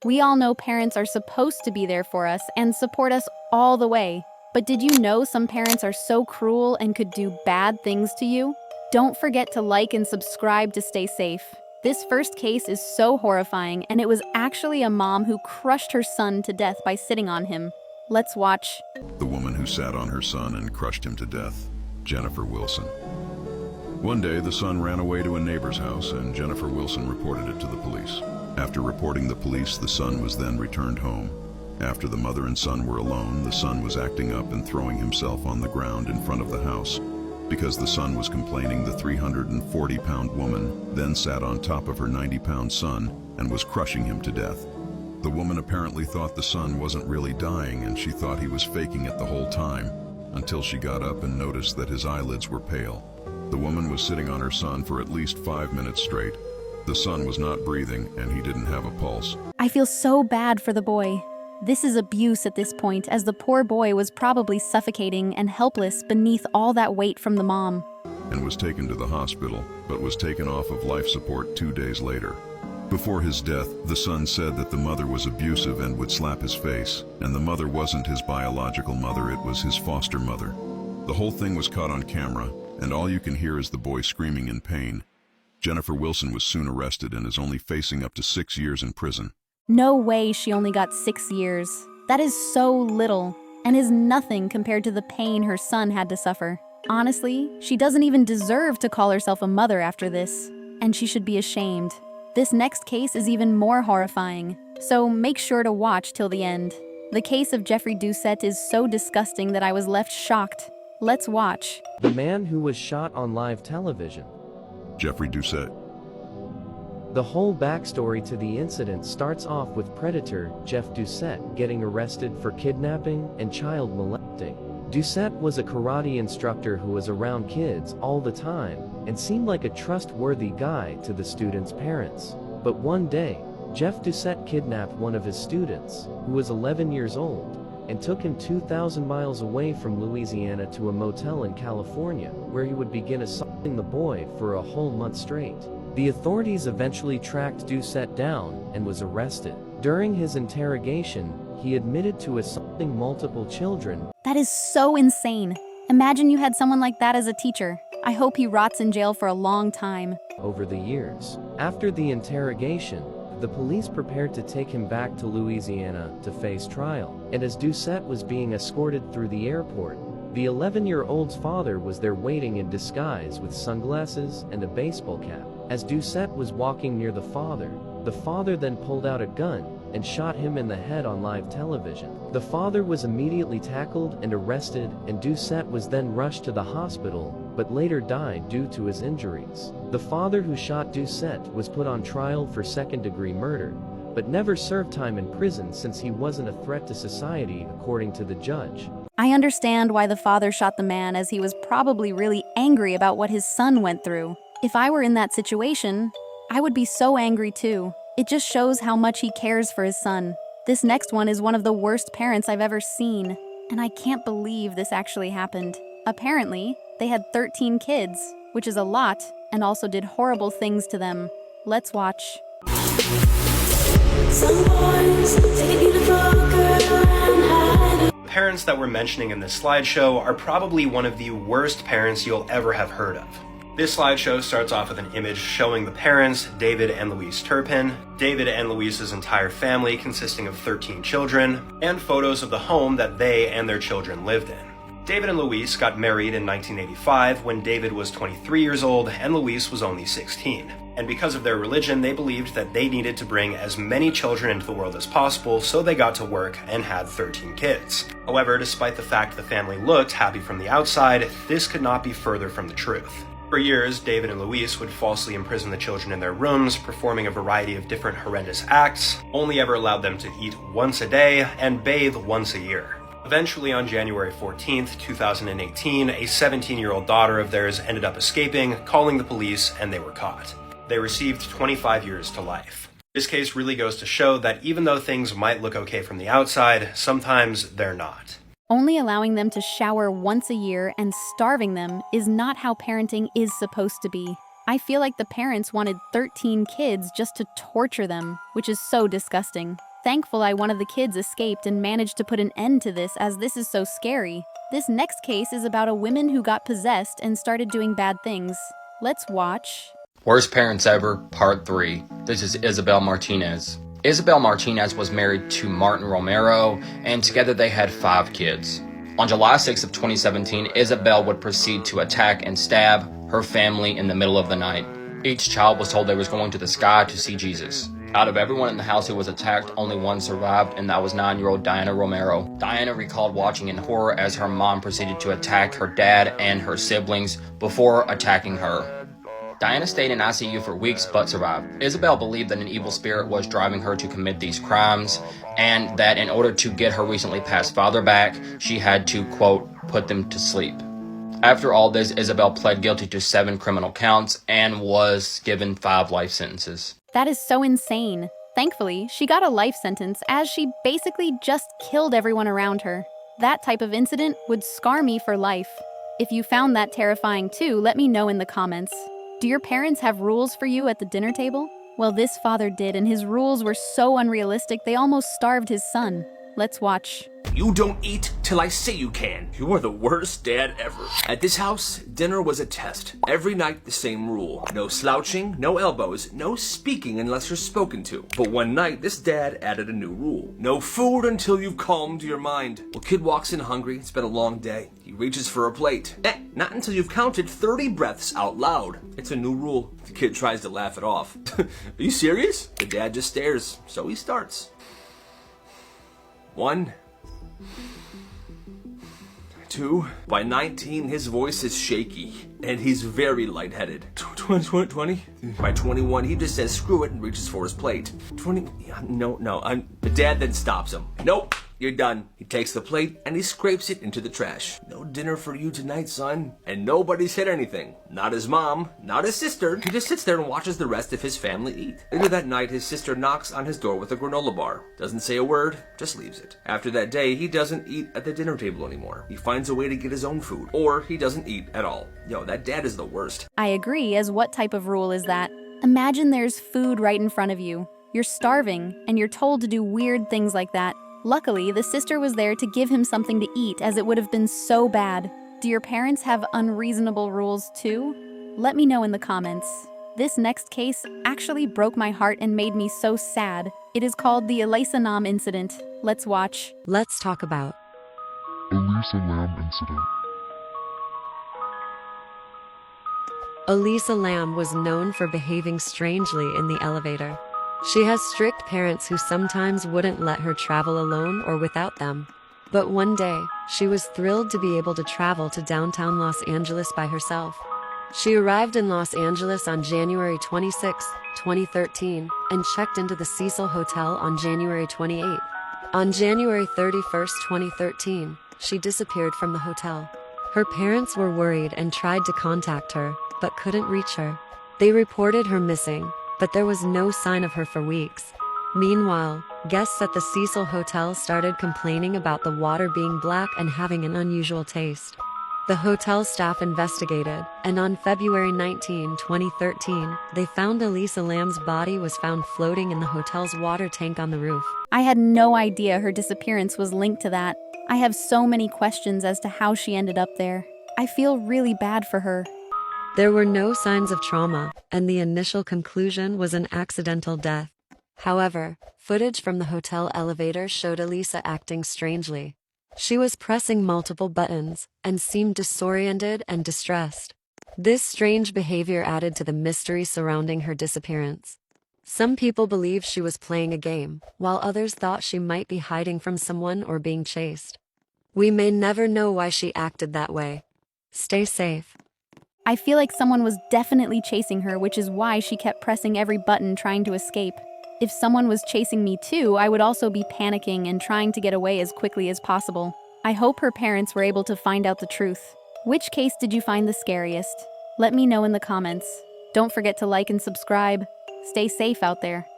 We all know parents are supposed to be there for us and support us all the way. But did you know some parents are so cruel and could do bad things to you? Don't forget to like and subscribe to stay safe. This first case is so horrifying, and it was actually a mom who crushed her son to death by sitting on him. Let's watch. The woman who sat on her son and crushed him to death, Jennifer Wilson. One day, the son ran away to a neighbor's house, and Jennifer Wilson reported it to the police. After reporting the police, the son was then returned home. After the mother and son were alone, the son was acting up and throwing himself on the ground in front of the house. Because the son was complaining, the 340-pound woman then sat on top of her 90-pound son and was crushing him to death. The woman apparently thought the son wasn't really dying, and she thought he was faking it the whole time, until she got up and noticed that his eyelids were pale. The woman was sitting on her son for at least 5 minutes straight. The son was not breathing, and he didn't have a pulse. I feel so bad for the boy. This is abuse at this point, as the poor boy was probably suffocating and helpless beneath all that weight from the mom. And was taken to the hospital, but was taken off of life support 2 days later. Before his death, the son said that the mother was abusive and would slap his face, and the mother wasn't his biological mother, it was his foster mother. The whole thing was caught on camera, and all you can hear is the boy screaming in pain. Jennifer Wilson was soon arrested and is only facing up to 6 years in prison. No way she only got 6 years. That is so little, and is nothing compared to the pain her son had to suffer. Honestly, she doesn't even deserve to call herself a mother after this, and she should be ashamed. This next case is even more horrifying, so make sure to watch till the end. The case of Jeffrey Doucette is so disgusting that I was left shocked. Let's watch. The man who was shot on live television. Jeffrey Doucette. The whole backstory to the incident starts off with predator Jeff Doucette getting arrested for kidnapping and child molesting. Doucette was a karate instructor who was around kids all the time and seemed like a trustworthy guy to the students' parents. But one day, Jeff Doucette kidnapped one of his students, who was 11 years old, and took him 2,000 miles away from Louisiana to a motel in California, where he would begin assaulting the boy for a whole month straight. The authorities eventually tracked Doucette down and was arrested. During his interrogation, he admitted to assaulting multiple children. That is so insane. Imagine you had someone like that as a teacher. I hope he rots in jail for a long time. Over the years. After the interrogation, the police prepared to take him back to Louisiana to face trial. And as Doucette was being escorted through the airport, the 11-year-old's father was there waiting in disguise with sunglasses and a baseball cap. As Doucette was walking near the father then pulled out a gun and shot him in the head on live television. The father was immediately tackled and arrested, and Doucette was then rushed to the hospital, but later died due to his injuries. The father who shot Doucette was put on trial for second-degree murder, but never served time in prison since he wasn't a threat to society, according to the judge. I understand why the father shot the man, as he was probably really angry about what his son went through. If I were in that situation, I would be so angry too. It just shows how much he cares for his son. This next one is one of the worst parents I've ever seen, and I can't believe this actually happened. Apparently, they had 13 kids, which is a lot, and also did horrible things to them. Let's watch. Parents that we're mentioning in this slideshow are probably one of the worst parents you'll ever have heard of. This slideshow starts off with an image showing the parents, David and Louise Turpin, David and Louise's entire family consisting of 13 children, and photos of the home that they and their children lived in. David and Louise got married in 1985 when David was 23 years old and Louise was only 16. And because of their religion, they believed that they needed to bring as many children into the world as possible, so they got to work and had 13 kids. However, despite the fact the family looked happy from the outside, this could not be further from the truth. For years, David and Louise would falsely imprison the children in their rooms, performing a variety of different horrendous acts, only ever allowed them to eat once a day and bathe once a year. Eventually, on January 14th, 2018, a 17-year-old daughter of theirs ended up escaping, calling the police, and they were caught. They received 25 years to life. This case really goes to show that even though things might look okay from the outside, sometimes they're not. Only allowing them to shower once a year and starving them is not how parenting is supposed to be. I feel like the parents wanted 13 kids just to torture them, which is so disgusting. thankful one of the kids escaped and managed to put an end to this, as this is so scary. This next case is about a woman who got possessed and started doing bad things. Let's watch. Worst Parents Ever, Part 3. This is Isabel Martinez. Isabel Martinez was married to Martin Romero, and together they had 5 kids. On July 6th of 2017, Isabel would proceed to attack and stab her family in the middle of the night. Each child was told they was going to the sky to see Jesus. Out of everyone in the house who was attacked, only one survived, and that was 9-year-old Diana Romero. Diana recalled watching in horror as her mom proceeded to attack her dad and her siblings before attacking her. Diana stayed in ICU for weeks but survived. Isabel believed that an evil spirit was driving her to commit these crimes, and that in order to get her recently passed father back, she had to, quote, put them to sleep. After all this, Isabel pled guilty to 7 criminal counts and was given 5 life sentences. That is so insane. Thankfully, she got a life sentence as she basically just killed everyone around her. That type of incident would scar me for life. If you found that terrifying too, let me know in the comments. Do your parents have rules for you at the dinner table? Well, this father did, and his rules were so unrealistic they almost starved his son. Let's watch. You don't eat till I say you can. You are the worst dad ever. At this house, dinner was a test. Every night, the same rule. No slouching, no elbows, no speaking unless you're spoken to. But one night, this dad added a new rule. No food until you've calmed your mind. Well, kid walks in hungry. It's been a long day. He reaches for a plate. Not until you've counted 30 breaths out loud. It's a new rule. The kid tries to laugh it off. Are you serious? The dad just stares. So he starts. 1, 2. By 19, his voice is shaky, and he's very lightheaded. 20? By 21, he just says screw it and reaches for his plate. 20, no, the dad then stops him. Nope, you're done. He takes the plate and he scrapes it into the trash. No dinner for you tonight, son. And nobody's hit anything. Not his mom, not his sister. He just sits there and watches the rest of his family eat. Later that night, his sister knocks on his door with a granola bar. Doesn't say a word, just leaves it. After that day, he doesn't eat at the dinner table anymore. He finds a way to get his own food, or he doesn't eat at all. Yo, that dad is the worst. I agree, as what type of rule is that? Imagine there's food right in front of you. You're starving, and you're told to do weird things like that. Luckily, the sister was there to give him something to eat, as it would have been so bad. Do your parents have unreasonable rules too? Let me know in the comments. This next case actually broke my heart and made me so sad. It is called the Elisa Nam incident. Let's watch. Let's talk about Elisa Lam incident. Elisa Lam was known for behaving strangely in the elevator. She has strict parents who sometimes wouldn't let her travel alone or without them. But one day, she was thrilled to be able to travel to downtown Los Angeles by herself. She arrived in Los Angeles on January 26, 2013, and checked into the Cecil Hotel on January 28. On January 31, 2013, she disappeared from the hotel. Her parents were worried and tried to contact her, but couldn't reach her. They reported her missing, but there was no sign of her for weeks. Meanwhile, guests at the Cecil Hotel started complaining about the water being black and having an unusual taste. The hotel staff investigated, and on February 19, 2013, they found Elisa Lam's body was found floating in the hotel's water tank on the roof. I had no idea her disappearance was linked to that. I have so many questions as to how she ended up there. I feel really bad for her. There were no signs of trauma, and the initial conclusion was an accidental death. However, footage from the hotel elevator showed Elisa acting strangely. She was pressing multiple buttons and seemed disoriented and distressed. This strange behavior added to the mystery surrounding her disappearance. Some people believed she was playing a game, while others thought she might be hiding from someone or being chased. We may never know why she acted that way. Stay safe. I feel like someone was definitely chasing her, which is why she kept pressing every button trying to escape. If someone was chasing me too, I would also be panicking and trying to get away as quickly as possible. I hope her parents were able to find out the truth. Which case did you find the scariest? Let me know in the comments. Don't forget to like and subscribe. Stay safe out there.